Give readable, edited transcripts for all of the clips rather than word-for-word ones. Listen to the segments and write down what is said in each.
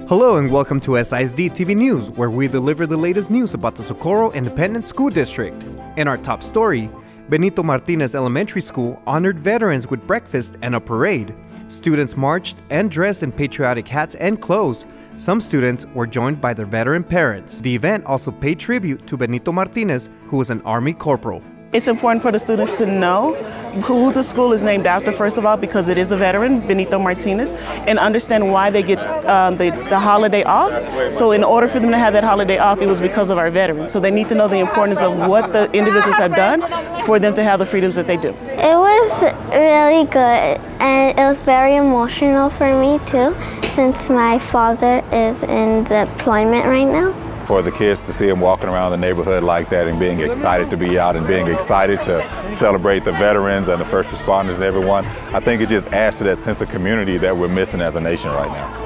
Hello and welcome to SISD TV News, where we deliver the latest news about the Socorro Independent School District. In our top story, Benito Martinez Elementary School honored veterans with breakfast and a parade. Students marched and dressed in patriotic hats and clothes. Some students were joined by their veteran parents. The event also paid tribute to Benito Martinez, who was an Army corporal. It's important for the students to know who the school is named after, first of all, because it is a veteran, Benito Martinez, and understand why they get the holiday off. So in order for them to have that holiday off, it was because of our veterans. So they need to know the importance of what the individuals have done for them to have the freedoms that they do. It was really good, and it was very emotional for me too, since my father is in deployment right now. For the kids to see them walking around the neighborhood like that and being excited to be out and being excited to celebrate the veterans and the first responders and everyone, I think it just adds to that sense of community that we're missing as a nation right now.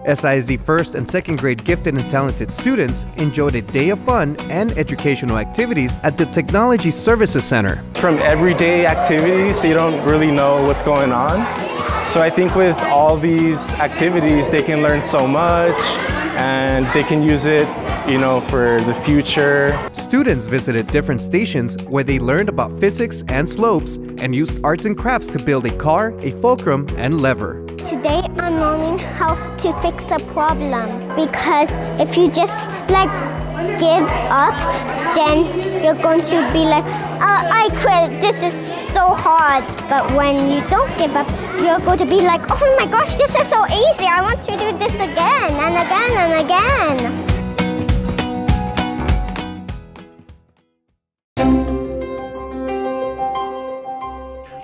SISD first and second grade gifted and talented students enjoyed a day of fun and educational activities at the Technology Services Center. From everyday activities, you don't really know what's going on. So I think with all these activities, they can learn so much and they can use it, for the future. Students visited different stations where they learned about physics and slopes and used arts and crafts to build a car, a fulcrum, and lever. Today I'm learning how to fix a problem, because if you just give up, then you're going to be like, I quit, this is so hard. But when you don't give up, you're going to be like, oh my gosh, this is so easy, I want to do this again and again and again.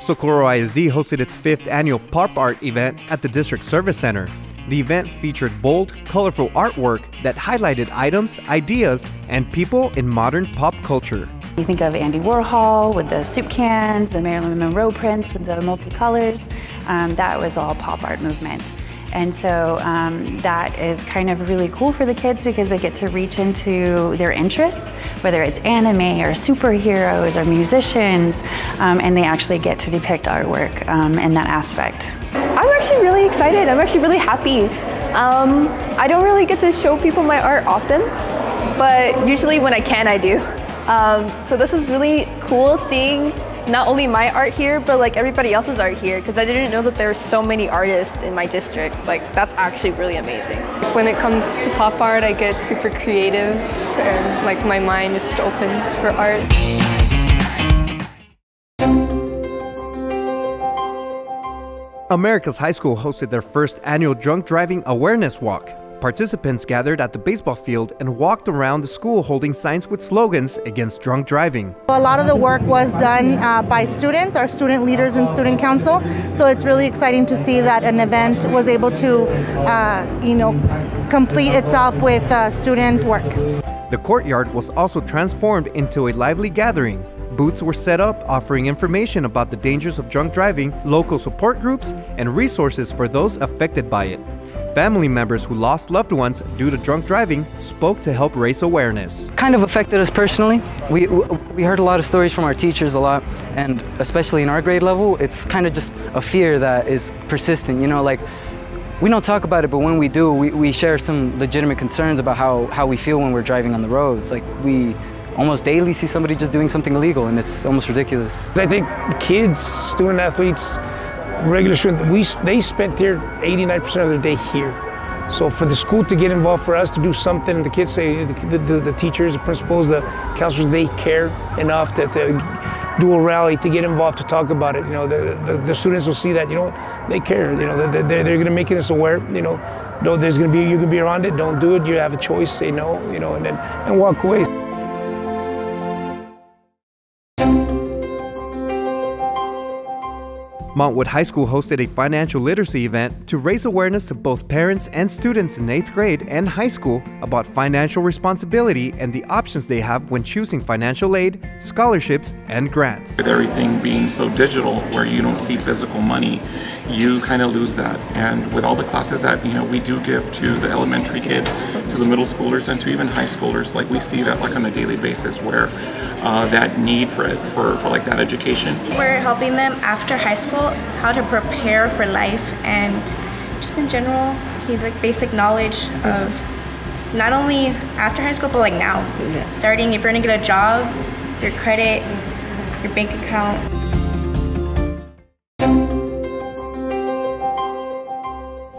Socorro ISD hosted its 5th annual pop art event at the District Service Center. The event featured bold, colorful artwork that highlighted items, ideas, and people in modern pop culture. You think of Andy Warhol with the soup cans, the Marilyn Monroe prints with the multicolors. That was all pop art movement. And so that is kind of really cool for the kids because they get to reach into their interests, whether it's anime or superheroes or musicians, and they actually get to depict artwork in that aspect. I'm actually really excited. I'm actually really happy. I don't really get to show people my art often, but usually when I can, I do. So this is really cool seeing not only my art here, but everybody else's art here, because I didn't know that there were so many artists in my district. That's actually really amazing. When it comes to pop art, I get super creative and my mind just opens for art. America's High School hosted their first annual drunk driving awareness walk. Participants gathered at the baseball field and walked around the school holding signs with slogans against drunk driving. A lot of the work was done by students, our student leaders and student council, so it's really exciting to see that an event was able to complete itself with student work. The courtyard was also transformed into a lively gathering. Booths were set up offering information about the dangers of drunk driving, local support groups, and resources for those affected by it. Family members who lost loved ones due to drunk driving spoke to help raise awareness. Kind of affected us personally. We heard a lot of stories from our teachers a lot, and especially in our grade level, it's kind of just a fear that is persistent. We don't talk about it, but when we do, we share some legitimate concerns about how we feel when we're driving on the roads. We almost daily see somebody just doing something illegal, and it's almost ridiculous. I think the kids, student athletes, regular students, they spent here 89% of their day here. So for the school to get involved, for us to do something, and the kids say, the teachers, the principals, the counselors, they care enough to do a rally, to get involved, to talk about it. The students will see that, they care. They're going to make us aware. No, there's going to be, you can be around it. Don't do it. You have a choice. Say no. And walk away. Montwood High School hosted a financial literacy event to raise awareness to both parents and students in 8th grade and high school about financial responsibility and the options they have when choosing financial aid, scholarships, and grants. With everything being so digital, where you don't see physical money, you kind of lose that. And with all the classes that we do give to the elementary kids, to the middle schoolers, and to even high schoolers, like we see that like on a daily basis where that need for like that education. We're helping them after high school how to prepare for life and just in general, like basic knowledge of not only after high school but like now. Starting if you're gonna get a job, your credit, your bank account.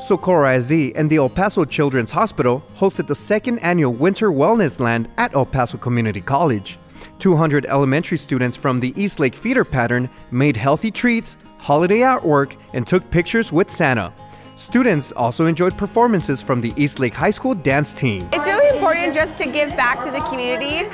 Socorro SISD and the El Paso Children's Hospital hosted the second annual Winter Wellness Land at El Paso Community College. 200 elementary students from the East Lake feeder pattern made healthy treats, holiday artwork, and took pictures with Santa. Students also enjoyed performances from the East Lake High School dance team. It's really important just to give back to the community,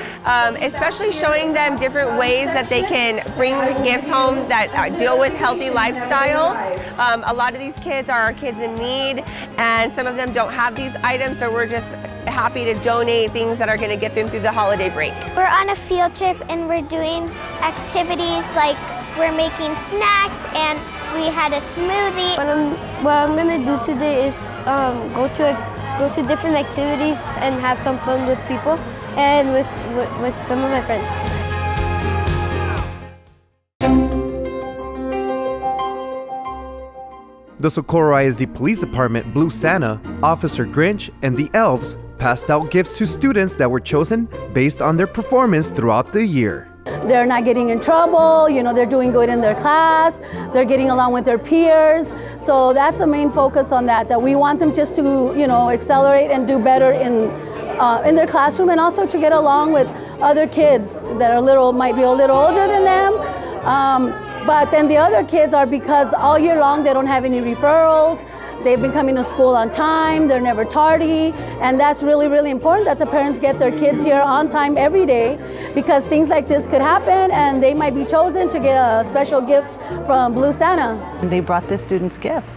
especially showing them different ways that they can bring gifts home that deal with healthy lifestyle. A lot of these kids are kids in need, and some of them don't have these items, so we're just happy to donate things that are going to get them through the holiday break. We're on a field trip and we're doing activities like we're making snacks and we had a smoothie. What I'm going to do today is go to different activities and have some fun with people and with some of my friends. The Socorro SISD Police Department Blue Santa, Officer Grinch, and the Elves passed out gifts to students that were chosen based on their performance throughout the year. They're not getting in trouble, they're doing good in their class, they're getting along with their peers. So that's the main focus on that we want them just to, accelerate and do better in their classroom, and also to get along with other kids that are might be a little older than them. But then the other kids are, because all year long they don't have any referrals, they've been coming to school on time, they're never tardy, and that's really, really important that the parents get their kids here on time every day, because things like this could happen and they might be chosen to get a special gift from Blue Santa. They brought the students gifts,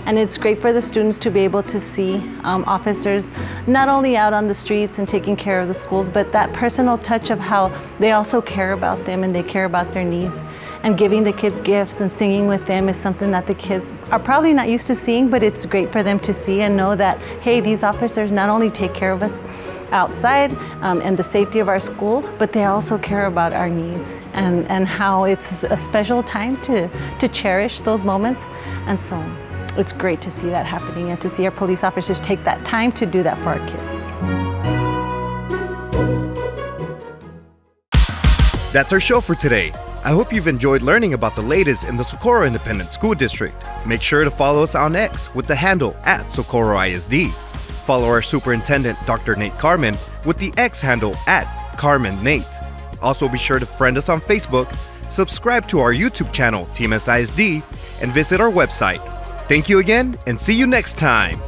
and it's great for the students to be able to see officers not only out on the streets and taking care of the schools, but that personal touch of how they also care about them and they care about their needs. And giving the kids gifts and singing with them is something that the kids are probably not used to seeing, but it's great for them to see and know that, hey, these officers not only take care of us outside and the safety of our school, but they also care about our needs and how it's a special time to cherish those moments. And so it's great to see that happening and to see our police officers take that time to do that for our kids. That's our show for today. I hope you've enjoyed learning about the latest in the Socorro Independent School District. Make sure to follow us on X with the handle @Socorro ISD. Follow our Superintendent, Dr. Nate Carmen, with the X handle @CarmenNate. Also be sure to friend us on Facebook, subscribe to our YouTube channel, Team SISD, and visit our website. Thank you again, and see you next time.